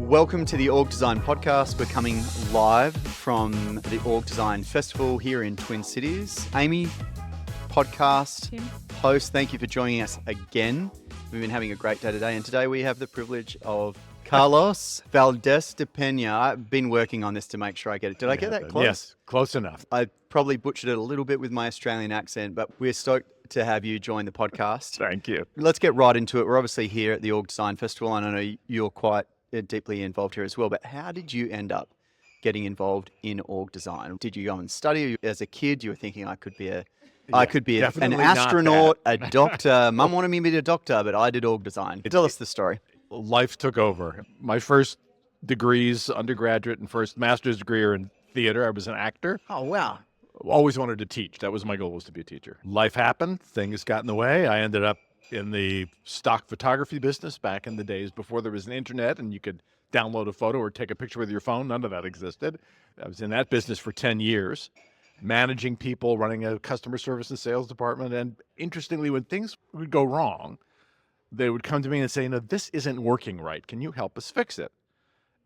Welcome to the Org Design Podcast. We're coming live from the Org Design Festival here in Twin Cities. Amy, podcast Tim. host, thank you for joining us again. We've been having a great day today, and today we have the privilege of Carlos Valdes-Dapena. I've been working on this to make sure I get it. Did I get that close? Yes, close enough. I probably butchered it a little bit with my Australian accent, but we're stoked to have you join the podcast. Thank you. Let's get right into it. We're obviously here at the Org Design Festival, and I know you're quite deeply involved here as well, but how did you end up getting involved in org design? Did you go and study as a kid? You were thinking I could be an astronaut, a doctor. Mum wanted me to be a doctor, but I did org design. Tell us the story. Life took over. My first degrees, undergraduate and first master's degree are in theater. I was an actor. Oh, wow. Always wanted to teach. That was my goal, was to be a teacher. Life happened. Things got in the way. I ended up in the stock photography business back in the days before there was an internet and you could download a photo or take a picture with your phone. None of that existed. I was in that business for 10 years, managing people, running a customer service and sales department. And interestingly, when things would go wrong, they would come to me and say, this isn't working right. Can you help us fix it?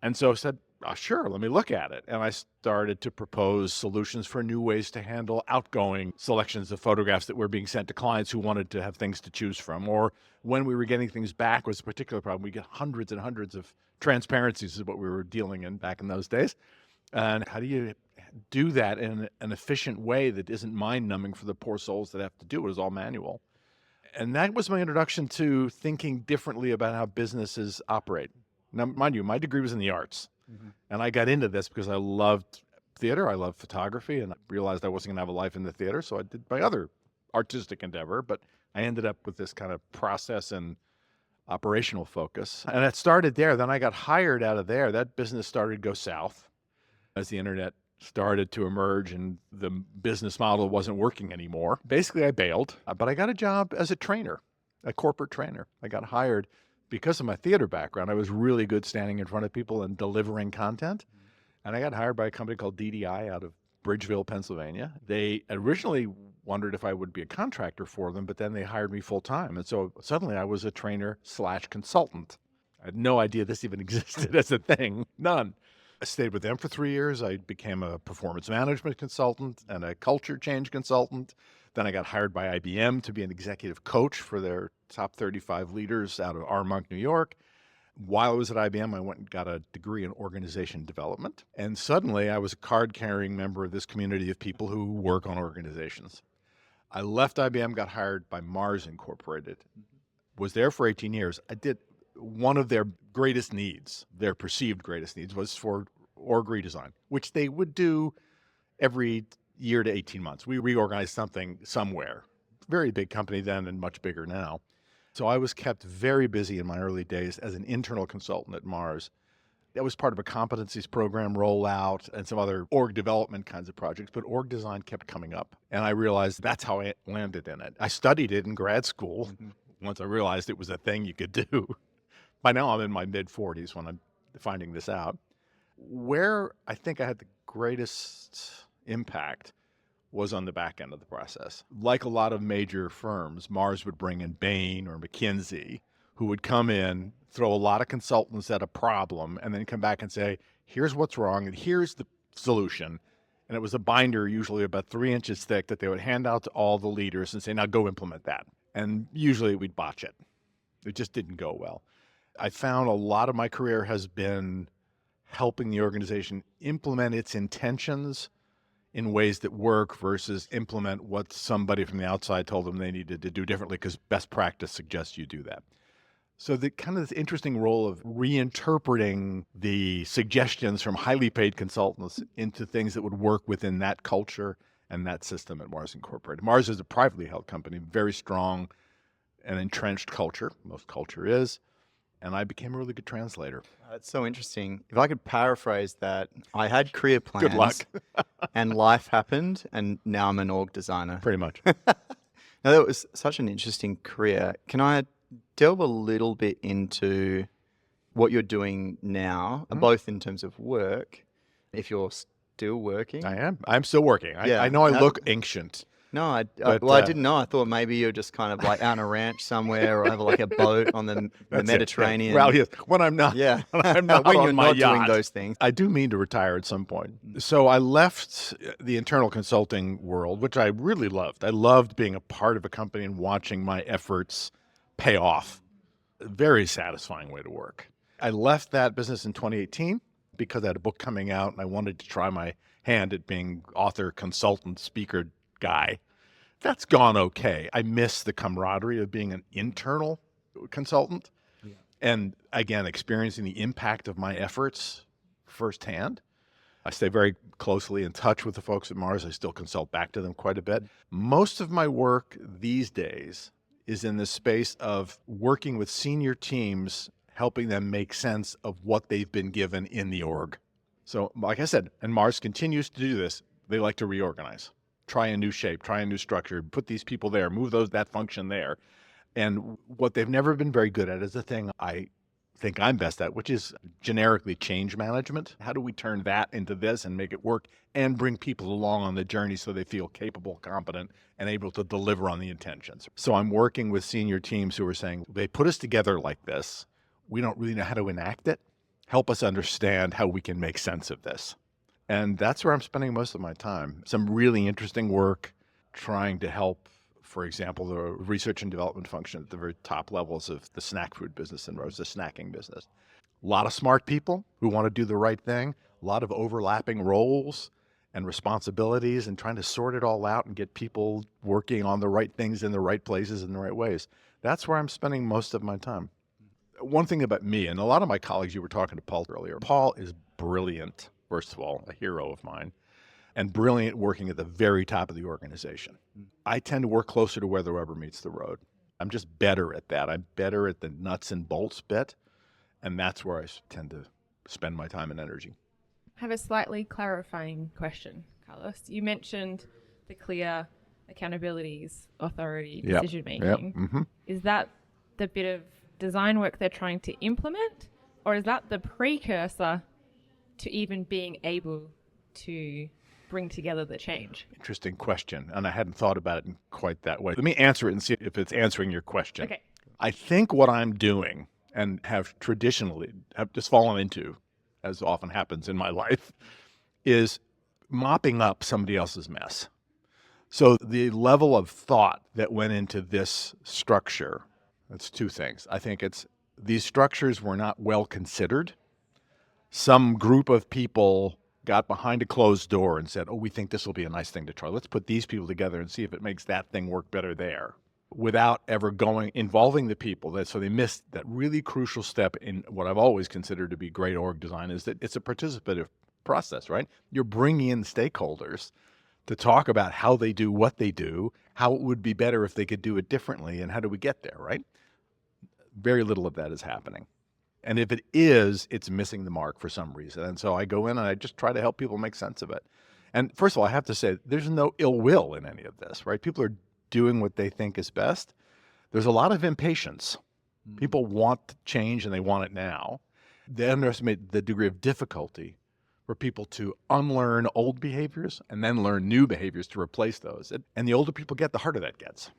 And so I said, sure, let me look at it. And I started to propose solutions for new ways to handle outgoing selections of photographs that were being sent to clients who wanted to have things to choose from. Or when we were getting things back was a particular problem. We get hundreds and hundreds of transparencies is what we were dealing in back in those days. And how do you do that in an efficient way that isn't mind-numbing for the poor souls that have to do it? It was all manual. And that was my introduction to thinking differently about how businesses operate. Now, mind you, my degree was in the arts. Mm-hmm. And I got into this because I loved theater, I loved photography, and I realized I wasn't going to have a life in the theater, so I did my other artistic endeavor, but I ended up with this kind of process and operational focus. And it started there. Then I got hired out of there. That business started to go south as the internet started to emerge and the business model wasn't working anymore. Basically, I bailed, but I got a job as a trainer, a corporate trainer. I got hired because of my theater background. I was really good standing in front of people and delivering content. And I got hired by a company called DDI out of Bridgeville, Pennsylvania. They originally wondered if I would be a contractor for them, but then they hired me full time. And so suddenly I was a trainer/consultant. I had no idea this even existed as a thing. None. I stayed with them for 3 years. I became a performance management consultant and a culture change consultant. Then I got hired by IBM to be an executive coach for their top 35 leaders out of Armonk, New York. While I was at IBM, I went and got a degree in organization development. And suddenly I was a card-carrying member of this community of people who work on organizations. I left IBM, got hired by Mars Incorporated, was there for 18 years. I did one of their greatest needs, their perceived greatest needs, was for org redesign, which they would do every year to 18 months. We reorganized something somewhere. Very big company then and much bigger now. So I was kept very busy in my early days as an internal consultant at Mars. That was part of a competencies program rollout and some other org development kinds of projects, but org design kept coming up. And I realized that's how I landed in it. I studied it in grad school once I realized it was a thing you could do. By now I'm in my mid-40s when I'm finding this out. Where I think I had the greatest impact was on the back end of the process. Like a lot of major firms, Mars would bring in Bain or McKinsey, who would come in, throw a lot of consultants at a problem, and then come back and say, here's what's wrong, and here's the solution. And it was a binder, usually about 3 inches thick, that they would hand out to all the leaders and say, now go implement that. And usually we'd botch it. It just didn't go well. I found a lot of my career has been helping the organization implement its intentions in ways that work versus implement what somebody from the outside told them they needed to do differently because best practice suggests you do that. So the kind of this interesting role of reinterpreting the suggestions from highly paid consultants into things that would work within that culture and that system at Mars Incorporated. Mars is a privately held company, very strong and entrenched culture. Most culture is. And I became a really good translator. That's so interesting. If I could paraphrase that, I had career plans. Good luck. And life happened, and now I'm an org designer. Pretty much. Now, that was such an interesting career. Can I delve a little bit into what you're doing now, both in terms of work, if you're still working? I am. I'm still working. I know I look ancient. No, But well, I didn't know. I thought maybe you're just kind of like out on a ranch somewhere or have like a boat on the that's it. Yeah. Well, Mediterranean. yes, when I'm not Yeah. when I'm not When you're on my not doing yacht. those things. I do mean to retire at some point. So I left the internal consulting world, which I really loved. I loved being a part of a company and watching my efforts pay off. A very satisfying way to work. I left that business in 2018 because I had a book coming out and I wanted to try my hand at being author, consultant, speaker guy. That's gone okay. I miss the camaraderie of being an internal consultant. And again, experiencing the impact of my efforts firsthand. I stay very closely in touch with the folks at Mars. I still consult back to them quite a bit. Most of my work these days is in the space of working with senior teams, helping them make sense of what they've been given in the org. So, like I said, and Mars continues to do this, they like to reorganize, try a new shape, try a new structure, put these people there, move that function there. And what they've never been very good at is the thing I think I'm best at, which is generically change management. How do we turn that into this and make it work and bring people along on the journey so they feel capable, competent, and able to deliver on the intentions? So I'm working with senior teams who are saying, they put us together like this. We don't really know how to enact it. Help us understand how we can make sense of this. And that's where I'm spending most of my time. Some really interesting work trying to help, for example, the research and development function at the very top levels of the snack food business and the snacking business. A lot of smart people who want to do the right thing, a lot of overlapping roles and responsibilities, and trying to sort it all out and get people working on the right things in the right places in the right ways. That's where I'm spending most of my time. One thing about me, and a lot of my colleagues, you were talking to Paul earlier, Paul is brilliant, first of all, a hero of mine, and brilliant working at the very top of the organization. I tend to work closer to where the rubber meets the road. I'm just better at that. I'm better at the nuts and bolts bit, and that's where I tend to spend my time and energy. I have a slightly clarifying question, Carlos. You mentioned the clear accountabilities, authority, Yep. decision making. Yep. Mm-hmm. Is that the bit of design work they're trying to implement, or is that the precursor to even being able to bring together the change? Interesting question, and I hadn't thought about it in quite that way. Let me answer it and see if it's answering your question. Okay. I think what I'm doing and have traditionally have just fallen into, as often happens in my life, is mopping up somebody else's mess. So the level of thought that went into this structure, that's two things. I think it's these structures were not well considered. Some group of people got behind a closed door and said, oh, we think this will be a nice thing to try. Let's put these people together and see if it makes that thing work better there, without ever involving the people. So they missed that really crucial step in what I've always considered to be great org design, is that it's a participative process, right? You're bringing in stakeholders to talk about how they do what they do, how it would be better if they could do it differently, and how do we get there, right? Very little of that is happening. And if it is, it's missing the mark for some reason. And so I go in and I just try to help people make sense of it. And first of all, I have to say, there's no ill will in any of this, right? People are doing what they think is best. There's a lot of impatience. People want change and they want it now. They underestimate the degree of difficulty for people to unlearn old behaviors and then learn new behaviors to replace those. And the older people get, the harder that gets.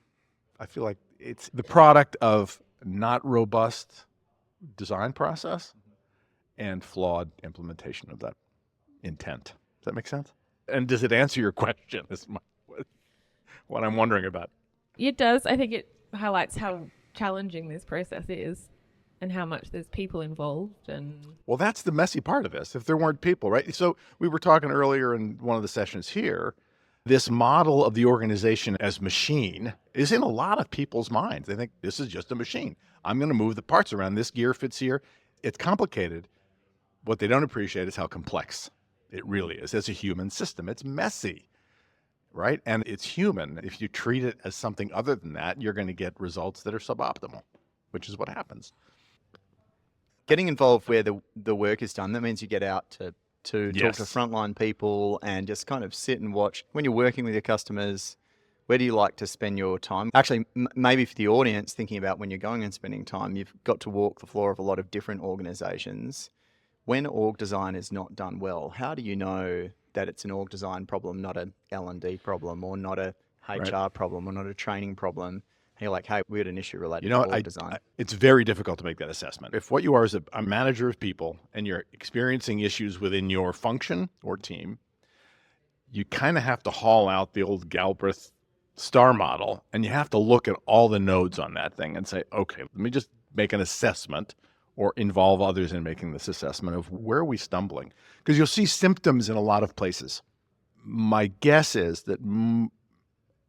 I feel like it's the product of not robust design process and flawed implementation of that intent. Does that make sense? And does it answer your question? Is what I'm wondering about. It does. I think it highlights how challenging this process is and how much there's people involved. And well, that's the messy part of this. If there weren't people, right? So we were talking earlier in one of the sessions here, this model of the organization as machine is in a lot of people's minds. They think this is just a machine. I'm going to move the parts around. This gear fits here. It's complicated. What they don't appreciate is how complex it really is. It's a human system. It's messy, right? And it's human. If you treat it as something other than that, you're going to get results that are suboptimal, which is what happens. Getting involved where the work is done, that means you get out to talk Yes. to frontline people and just kind of sit and watch. When you're working with your customers, where do you like to spend your time? Actually, maybe for the audience, thinking about when you're going and spending time, you've got to walk the floor of a lot of different organizations. When org design is not done well, how do you know that it's an org design problem, not an L&D problem, or not a Right. HR problem or not a training problem. And you're like, hey, we had an issue related You to know, org design. it's very difficult to make that assessment. If what you are is a manager of people and you're experiencing issues within your function or team, you kind of have to haul out the old Galbraith star model and you have to look at all the nodes on that thing and say, okay, let me just make an assessment or involve others in making this assessment of where are we stumbling? Because you'll see symptoms in a lot of places. My guess is that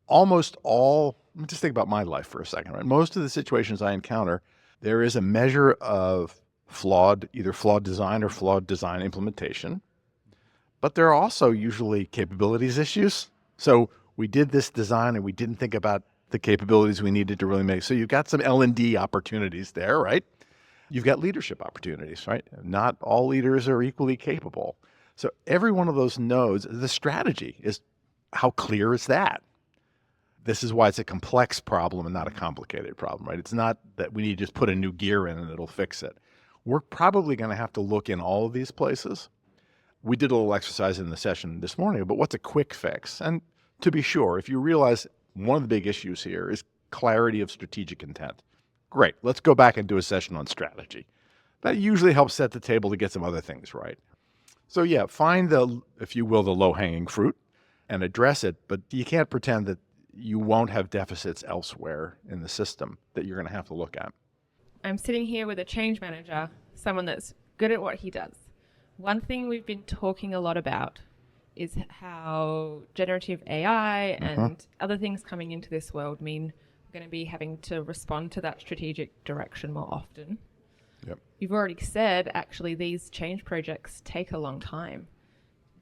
almost all, let me just think about my life for a second, right? Most of the situations I encounter, there is a measure of either flawed design or flawed design implementation. But there are also usually capabilities issues. So we did this design and we didn't think about the capabilities we needed to really make. So you've got some L&D opportunities there, right? You've got leadership opportunities, right? Not all leaders are equally capable. So every one of those nodes, the strategy is how clear is that? This is why it's a complex problem and not a complicated problem, right? It's not that we need to just put a new gear in and it'll fix it. We're probably going to have to look in all of these places. We did a little exercise in the session this morning, but what's a quick fix? And to be sure, if you realize one of the big issues here is clarity of strategic intent, great, let's go back and do a session on strategy. That usually helps set the table to get some other things right. So yeah, find the, if you will, the low-hanging fruit and address it, but you can't pretend that you won't have deficits elsewhere in the system that you're going to have to look at. I'm sitting here with a change manager, someone that's good at what he does. One thing we've been talking a lot about is how generative AI and other things coming into this world mean we're going to be having to respond to that strategic direction more often. Yep. You've already said, actually, these change projects take a long time.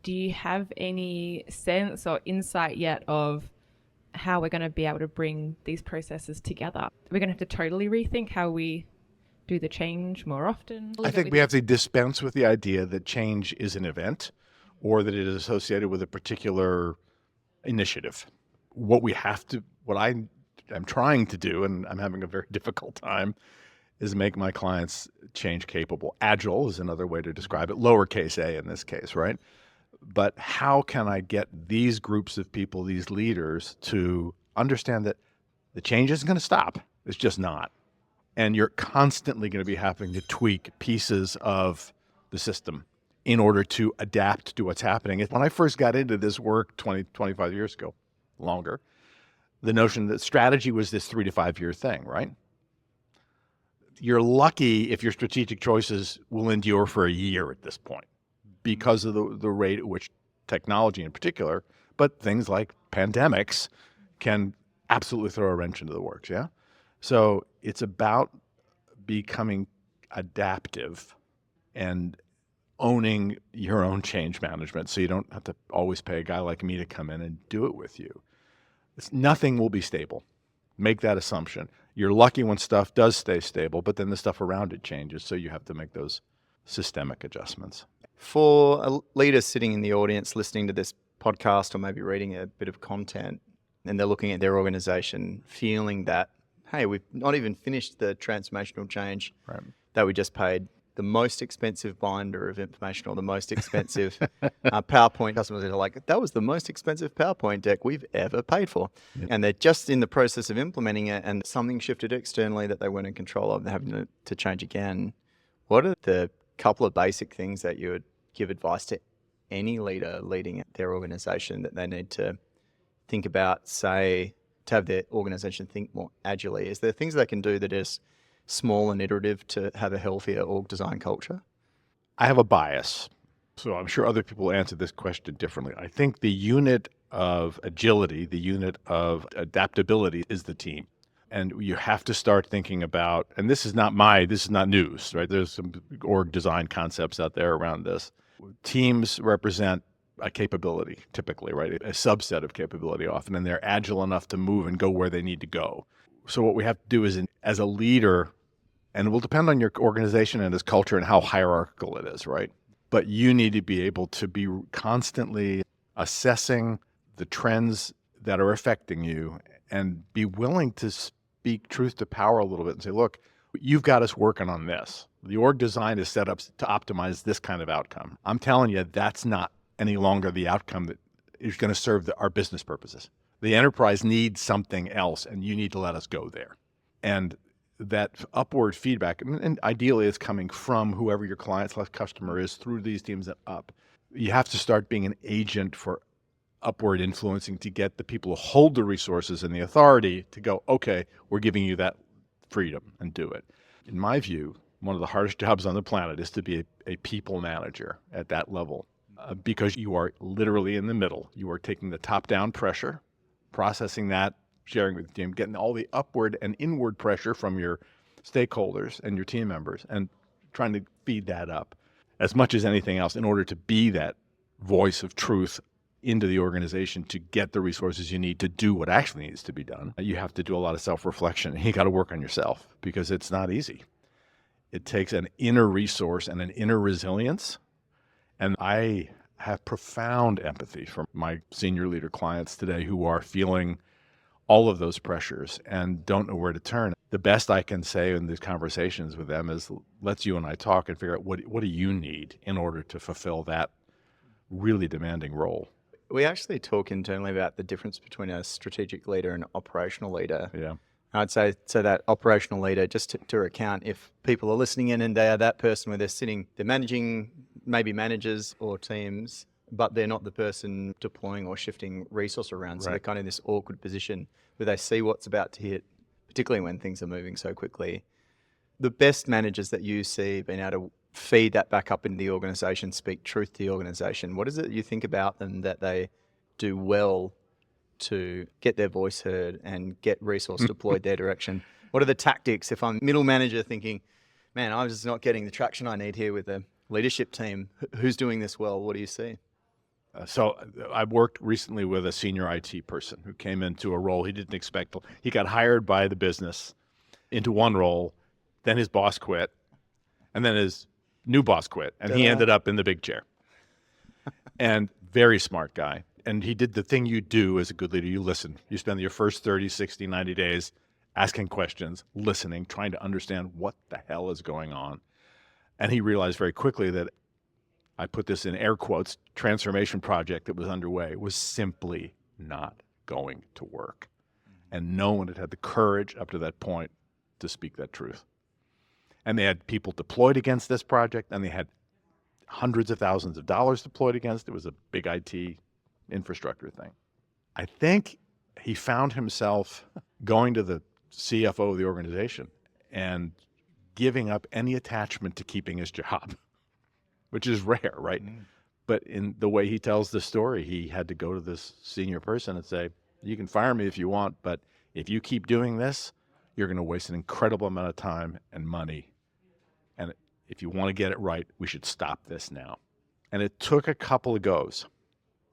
Do you have any sense or insight yet of how we're going to be able to bring these processes together? We're going to have to totally rethink how we do the change more often. I think we have to dispense with the idea that change is an event or that it is associated with a particular initiative. What I'm trying to do, and I'm having a very difficult time, is make my clients change capable. Agile is another way to describe it, lowercase a in this case, right? But how can I get these groups of people, these leaders, to understand that the change isn't going to stop? It's just not. And you're constantly going to be having to tweak pieces of the system in order to adapt to what's happening. When I first got into this work 20, 25 years ago, longer, the notion that strategy was this 3 to 5 year thing, right? You're lucky if your strategic choices will endure for a year at this point because of the rate at which technology in particular, but things like pandemics can absolutely throw a wrench into the works, yeah? So it's about becoming adaptive and owning your own change management so you don't have to always pay a guy like me to come in and do it with you. Nothing will be stable. Make that assumption. You're lucky when stuff does stay stable, but then the stuff around it changes, so you have to make those systemic adjustments. For a leader sitting in the audience listening to this podcast or maybe reading a bit of content and they're looking at their organization feeling that, hey, we've not even finished the transformational change that we just paid the most expensive binder of information or the most expensive PowerPoint. Customers are like, that was the most expensive PowerPoint deck we've ever paid for. Yep. And they're just in the process of implementing it and something shifted externally that they weren't in control of. They're having to change again. What are the couple of basic things that you would give advice to any leader leading their organization that they need to think about, say, to have their organization think more agilely? Is there things they can do that is small and iterative to have a healthier org design culture? I have a bias, so I'm sure other people answer this question differently. I think the unit of agility, the unit of adaptability is the team. And you have to start thinking about, and this is not news, right? There's some org design concepts out there around this. Teams represent a capability, typically, right? A subset of capability often, and they're agile enough to move and go where they need to go. So what we have to do is, as a leader, and it will depend on your organization and its culture and how hierarchical it is, right? But you need to be able to be constantly assessing the trends that are affecting you and be willing to speak truth to power a little bit and say, look, you've got us working on this. The org design is set up to optimize this kind of outcome. I'm telling you, that's not any longer the outcome that is going to serve our business purposes. The enterprise needs something else, and you need to let us go there. And that upward feedback, and ideally it's coming from whoever your client/customer is through these teams and up. You have to start being an agent for upward influencing to get the people who hold the resources and the authority to go, okay, we're giving you that freedom and do it. In my view, one of the hardest jobs on the planet is to be a people manager at that level because you are literally in the middle. You are taking the top-down pressure, processing that, sharing with the team, getting all the upward and inward pressure from your stakeholders and your team members and trying to feed that up as much as anything else in order to be that voice of truth into the organization to get the resources you need to do what actually needs to be done. You have to do a lot of self-reflection. You got to work on yourself because it's not easy. It takes an inner resource and an inner resilience. And I have profound empathy for my senior leader clients today who are feeling all of those pressures and don't know where to turn. The best I can say in these conversations with them is let's you and I talk and figure out what do you need in order to fulfill that really demanding role. We actually talk internally about the difference between a strategic leader and an operational leader. Yeah. I'd say so that operational leader, just to account, if people are listening in and they are that person where they're managing maybe managers or teams, but they're not the person deploying or shifting resource around. So they're kind of in this awkward position where they see what's about to hit, particularly when things are moving so quickly. The best managers that you see being able to feed that back up into the organization, speak truth to the organization, what is it you think about them that they do well to get their voice heard and get resource deployed their direction? What are the tactics if I'm middle manager thinking, man, I'm just not getting the traction I need here with the leadership team? Who's doing this well? What do you see? So I worked recently with a senior IT person who came into a role he didn't expect. He got hired by the business into one role, then his boss quit, and then his new boss quit, and he ended up in the big chair. And very smart guy. And he did the thing you do as a good leader. You listen. You spend your first 30, 60, 90 days asking questions, listening, trying to understand what the hell is going on. And he realized very quickly that, I put this in air quotes, transformation project that was underway was simply not going to work. And no one had had the courage up to that point to speak that truth. And they had people deployed against this project, and they had hundreds of thousands of dollars deployed against it. It was a big IT infrastructure thing. I think he found himself going to the CFO of the organization and giving up any attachment to keeping his job, which is rare, right? But in the way he tells the story, he had to go to this senior person and say, you can fire me if you want, but if you keep doing this, you're going to waste an incredible amount of time and money. And if you want to get it right, we should stop this now. And it took a couple of goes,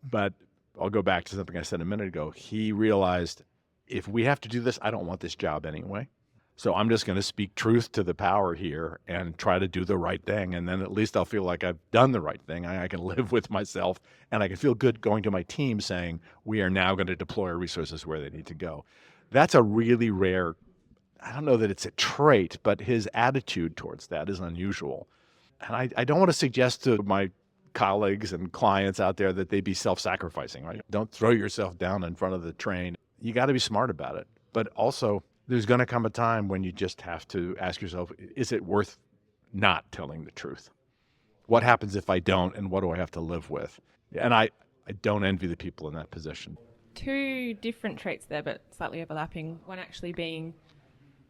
but I'll go back to something I said a minute ago. He realized, if we have to do this, I don't want this job anyway. So I'm just going to speak truth to the power here and try to do the right thing. And then at least I'll feel like I've done the right thing. I can live with myself, and I can feel good going to my team saying, we are now going to deploy our resources where they need to go. That's a really rare, I don't know that it's a trait, but his attitude towards that is unusual. And I don't want to suggest to my colleagues and clients out there that they be self-sacrificing, right? Don't throw yourself down in front of the train. You got to be smart about it. But also, there's going to come a time when you just have to ask yourself, is it worth not telling the truth? What happens if I don't, and what do I have to live with? And I don't envy the people in that position. Two different traits there, but slightly overlapping. One actually being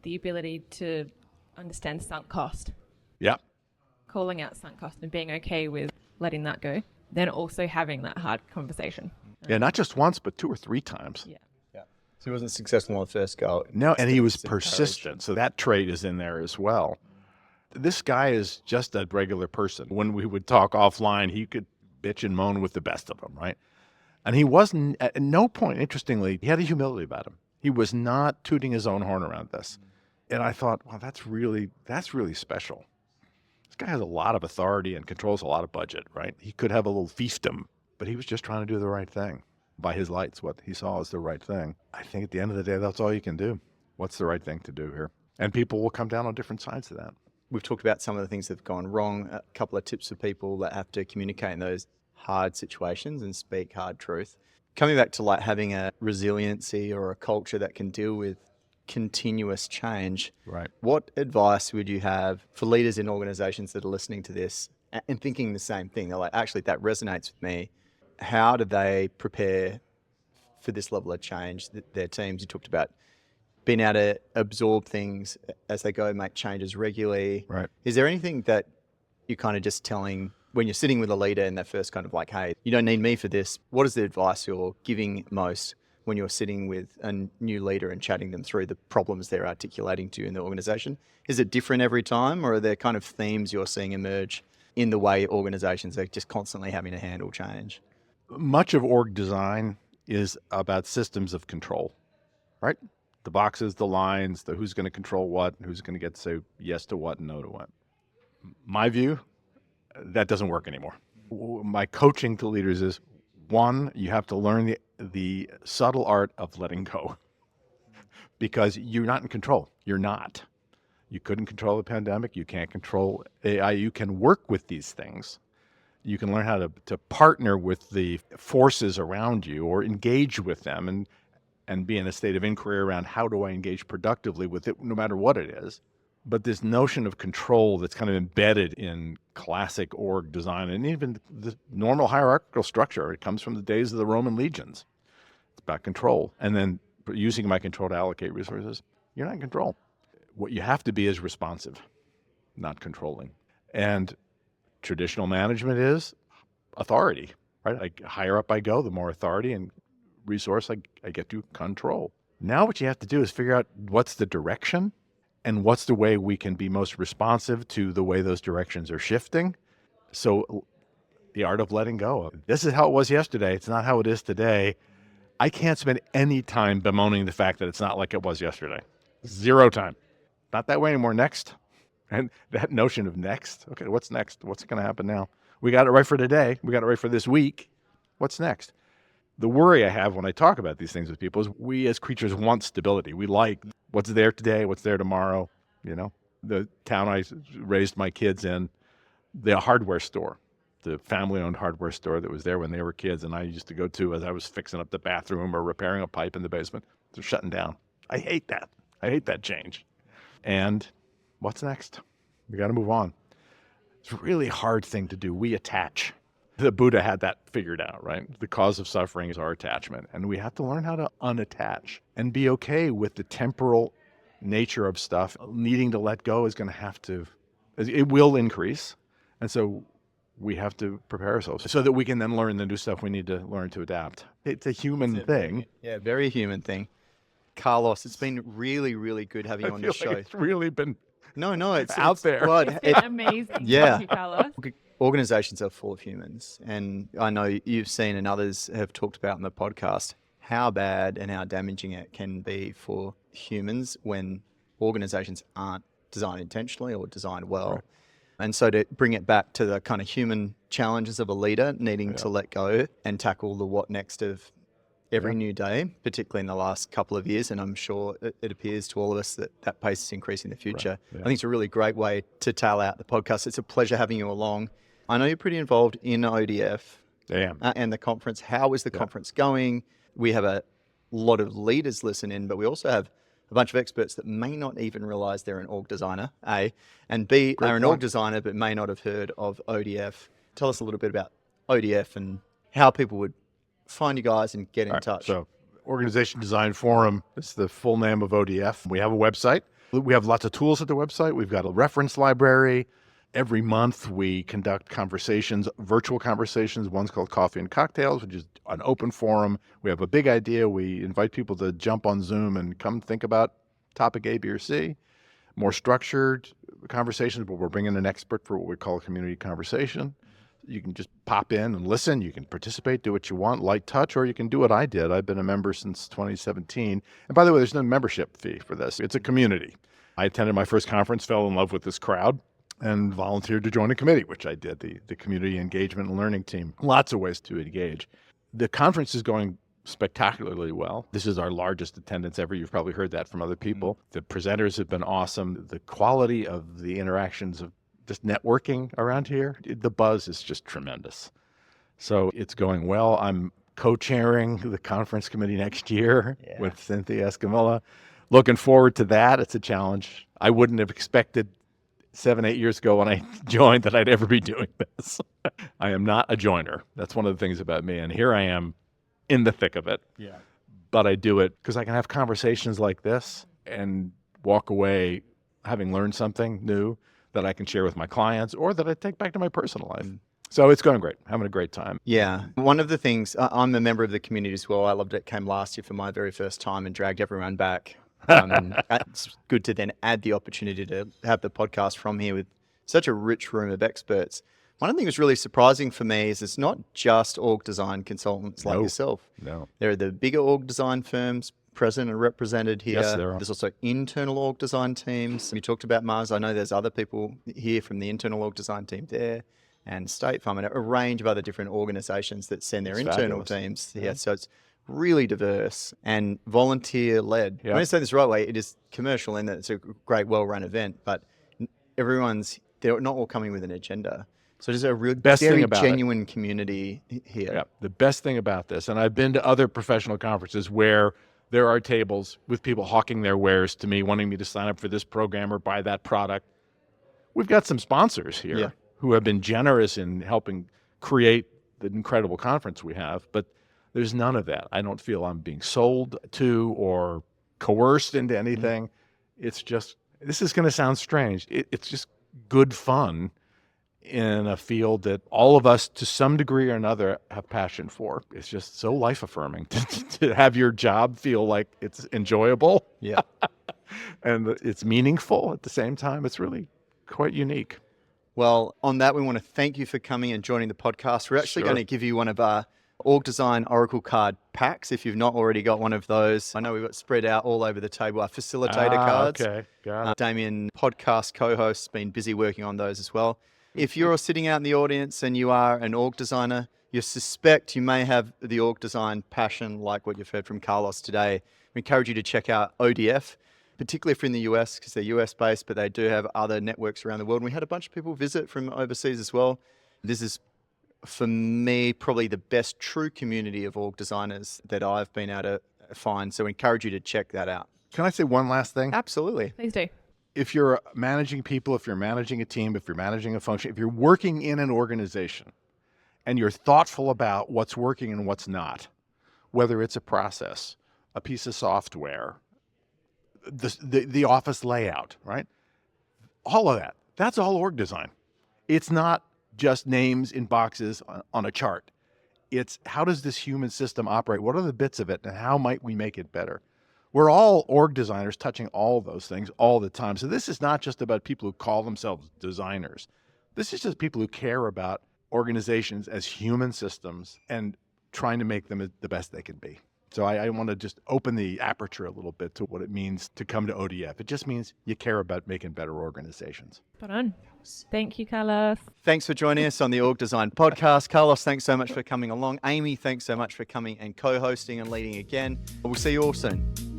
the ability to understand sunk cost. Yeah. Calling out sunk cost and being okay with letting that go. Then also having that hard conversation. Yeah, not just once, but 2 or 3 times. Yeah. So he wasn't successful on the first go. No, and he was persistent. So that trait is in there as well. This guy is just a regular person. When we would talk offline, he could bitch and moan with the best of them, right? And he wasn't, at no point, interestingly, he had a humility about him. He was not tooting his own horn around this. And I thought, wow, that's really special. This guy has a lot of authority and controls a lot of budget, right? He could have a little fiefdom, but he was just trying to do the right thing. By his lights, what he saw as the right thing. I think at the end of the day, that's all you can do. What's the right thing to do here? And people will come down on different sides of that. We've talked about some of the things that have gone wrong, a couple of tips for people that have to communicate in those hard situations and speak hard truth. Coming back to like having a resiliency or a culture that can deal with continuous change, Right. what advice would you have for leaders in organizations that are listening to this and thinking the same thing? They're like, actually, that resonates with me. How do they prepare for this level of change? Their teams, you talked about being able to absorb things as they go, make changes regularly. Right. Is there anything that you're kind of just telling when you're sitting with a leader and they're first kind of like, hey, you don't need me for this? What is the advice you're giving most when you're sitting with a new leader and chatting them through the problems they're articulating to you in the organization? Is it different every time, or are there kind of themes you're seeing emerge in the way organizations are just constantly having to handle change? Much of org design is about systems of control, right? The boxes, the lines, the who's going to control what, who's going to get to say yes to what and no to what. My view, that doesn't work anymore. My coaching to leaders is, one, you have to learn the subtle art of letting go because you're not in control. You're not. You couldn't control the pandemic. You can't control AI. You can work with these things. You can learn how to partner with the forces around you or engage with them and be in a state of inquiry around how do I engage productively with it, no matter what it is. But this notion of control that's kind of embedded in classic org design and even the normal hierarchical structure, it comes from the days of the Roman legions. It's about control. And then using my control to allocate resources, you're not in control. What you have to be is responsive, not controlling. And traditional management is authority, right? Like higher up I go, the more authority and resource I get to control. Now what you have to do is figure out what's the direction and what's the way we can be most responsive to the way those directions are shifting. So the art of letting go. This is how it was yesterday. It's not how it is today. I can't spend any time bemoaning the fact that it's not like it was yesterday. Zero time. Not that way anymore. Next. And that notion of next. Okay, what's next? What's going to happen now? We got it right for today. We got it right for this week. What's next? The worry I have when I talk about these things with people is we as creatures want stability. We like what's there today, what's there tomorrow. You know, the town I raised my kids in, the hardware store, the family-owned hardware store that was there when they were kids, and I used to go to as I was fixing up the bathroom or repairing a pipe in the basement. They're shutting down. I hate that. I hate that change. And what's next? We got to move on. It's a really hard thing to do. We attach. The Buddha had that figured out, right? The cause of suffering is our attachment. And we have to learn how to unattach and be okay with the temporal nature of stuff. Needing to let go is going to have to, it will increase. And so we have to prepare ourselves so that we can then learn the new stuff we need to learn to adapt. It's a human thing. Yeah, very human thing. Carlos, it's been really, really good having you on the show. It's really been it's out there. Well, It's been amazing. Yeah. Thank you, Carlos. Organizations are full of humans, and I know you've seen and others have talked about in the podcast how bad and how damaging it can be for humans when organizations aren't designed intentionally or designed well. Right. And so to bring it back to the kind of human challenges of a leader needing to let go and tackle the what next of every new day, particularly in the last couple of years, and I'm sure it appears to all of us that that pace is increasing in the future. Right. Yeah. I think it's a really great way to tail out the podcast. It's a pleasure having you along. I know you're pretty involved in ODF and the conference. How is the conference going? We have a lot of leaders listen in, but we also have a bunch of experts that may not even realize they're an org designer, A, and B, are an org designer but may not have heard of ODF. Tell us a little bit about ODF and how people would find you guys and get in touch. So Organization Design Forum is the full name of ODF. We have a website. We have lots of tools at the website. We've got a reference library. Every month we conduct conversations, virtual conversations. One's called Coffee and Cocktails, which is an open forum. We have a big idea. We invite people to jump on Zoom and come think about topic A, B, or C. More structured conversations, but we're bringing an expert for what we call a community conversation. You can just pop in and listen. You can participate, do what you want, light touch, or you can do what I did. I've been a member since 2017. And by the way, there's no membership fee for this. It's a community. I attended my first conference, fell in love with this crowd, and volunteered to join a committee, which I did, the community engagement and learning team. Lots of ways to engage. The conference is going spectacularly well. This is our largest attendance ever. You've probably heard that from other people. The presenters have been awesome. The quality of the interactions of just networking around here, the buzz is just tremendous. So it's going well. I'm co-chairing the conference committee next year Yeah. with Cynthia Escamilla. Looking forward to that. It's a challenge. I wouldn't have expected 7-8 years ago when I joined that I'd ever be doing this. I am not a joiner. That's one of the things about me. And here I am in the thick of it. Yeah. But I do it because I can have conversations like this and walk away having learned something new that I can share with my clients or that I take back to my personal life. So it's going great. Having a great time. Yeah. One of the things, I'm a member of the community as well. I loved it. Came last year for my very first time and dragged everyone back. It's good to then add the opportunity to have the podcast from here with such a rich room of experts. One of the things that's really surprising for me is it's not just org design consultants like No. yourself. No. There are the bigger org design firms present and represented here. Yes, there are. There's also internal org design teams. You talked about Mars. I know there's other people here from the internal org design team there, and State Farm, and a range of other different organizations that send their It's internal fabulous. teams here. So it's really diverse and volunteer-led. Yeah. I'm going to say this the right way. It is commercial in that it's a great, well-run event, but they're not all coming with an agenda. So there's a real Best thing very about it. genuine community here. Yeah, the best thing about this, and I've been to other professional conferences where there are tables with people hawking their wares to me, wanting me to sign up for this program or buy that product. We've got some sponsors here Yeah. who have been generous in helping create the incredible conference we have, but there's none of that. I don't feel I'm being sold to or coerced into anything. It's just, this is going to sound strange. It's just good fun in a field that all of us, to some degree or another, have passion for. It's just so life-affirming to have your job feel like it's enjoyable Yeah. and it's meaningful at the same time. It's really quite unique. Well, on that, we want to thank you for coming and joining the podcast. We're actually Sure. going to give you one of our Org Design Oracle card packs if you've not already got one of those. I know we've got spread out all over the table, our facilitator cards. Okay, got it. Damien, podcast co-host, been busy working on those as well. If you're sitting out in the audience and you are an org designer, you suspect you may have the org design passion like what you've heard from Carlos today. We encourage you to check out ODF, particularly if you're in the US, because they're US based, but they do have other networks around the world. And we had a bunch of people visit from overseas as well. This is, for me, probably the best true community of org designers that I've been able to find. So we encourage you to check that out. Can I say one last thing? Absolutely. Please do. If you're managing people, if you're managing a team, if you're managing a function, if you're working in an organization and you're thoughtful about what's working and what's not, whether it's a process, a piece of software, the office layout, right? All of that, that's all org design. It's not just names in boxes on a chart. It's how does this human system operate? What are the bits of it and how might we make it better? We're all org designers touching all of those things all the time. So this is not just about people who call themselves designers. This is just people who care about organizations as human systems and trying to make them the best they can be. So I want to just open the aperture a little bit to what it means to come to ODF. It just means you care about making better organizations. Spot on. Thank you, Carlos. Thanks for joining us on the Org Design podcast. Carlos, thanks so much for coming along. Amy, thanks so much for coming and co-hosting and leading again. We'll see you all soon.